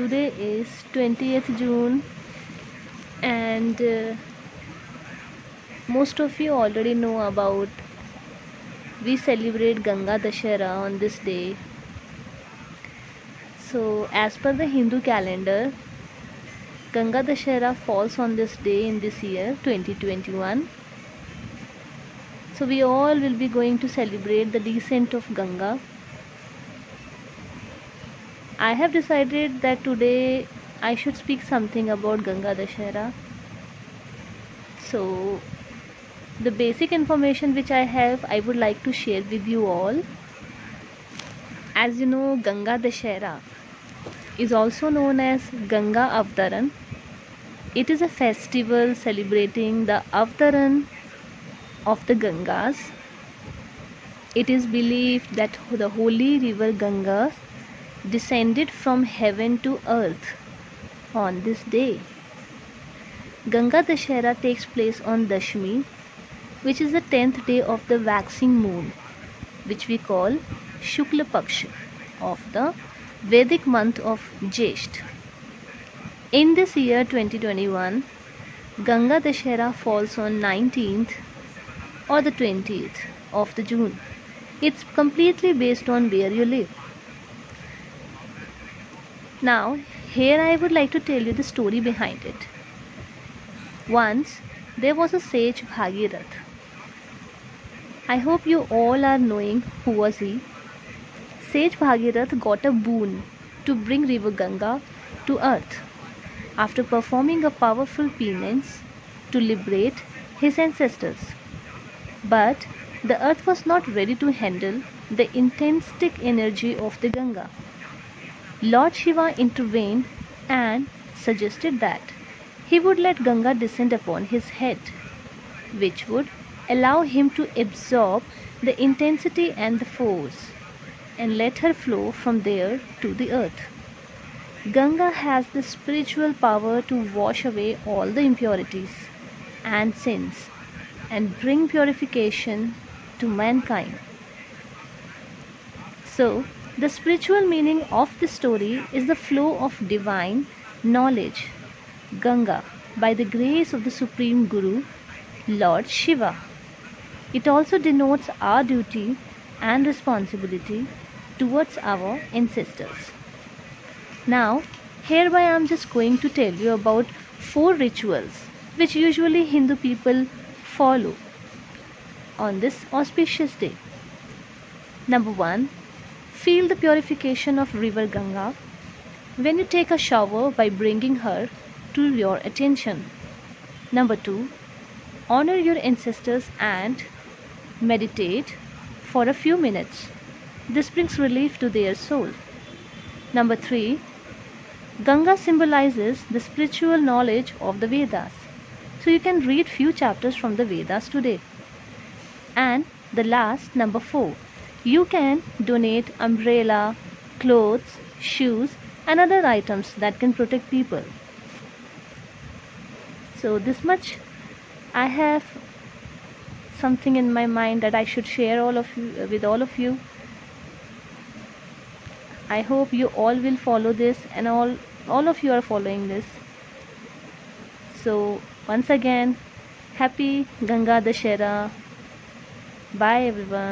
today is 20th June, and most of you already know about we celebrate Ganga Dashera on this day. So as per the Hindu calendar, Ganga Dashera falls on this day in this year 2021. So we all will be going to celebrate the descent of Ganga. I have decided that today I should speak something about Ganga Dashera. So the basic information which I have, I would like to share with you all. As you know, Ganga Dashera is also known as Ganga Avtaran. It is a festival celebrating the Avtaran of the Gangas. It is believed that the holy river Ganga descended from heaven to earth on this day. Ganga Dashera takes place on Dashmi, which is the 10th day of the waxing moon, which we call Shukla Paksha of the Vedic month of Jesht. In this year 2021, Ganga Dashera falls on 19th or the 20th of the June. It's completely based on where you live. Now, here I would like to tell you the story behind it. Once, there was a sage Bhagirath. I hope you all are knowing who was he. Sage Bhagirath got a boon to bring river Ganga to earth after performing a powerful penance to liberate his ancestors. But the earth was not ready to handle the intrinsic energy of the Ganga. Lord Shiva intervened and suggested that he would let Ganga descend upon his head, which would allow him to absorb the intensity and the force and let her flow from there to the earth. Ganga has the spiritual power to wash away all the impurities and sins and bring purification to mankind. So, the spiritual meaning of this story is the flow of divine knowledge, Ganga, by the grace of the Supreme Guru, Lord Shiva. It also denotes our duty and responsibility towards our ancestors. Now, hereby I am just going to tell you about 4 rituals which usually Hindu people follow on this auspicious day. Number 1. Feel the purification of river Ganga when you take a shower by bringing her to your attention. Number 2. Honor your ancestors and meditate for a few minutes. This brings relief to their soul. Number 3. Ganga symbolizes the spiritual knowledge of the Vedas. So you can read few chapters from the Vedas today. And the last, number 4. You can donate umbrella, clothes, shoes and other items that can protect people. So this much I have something in my mind that I should share with all of you. I hope you all will follow this and all of you are following this. So once again, happy Ganga Dashera. Bye everyone.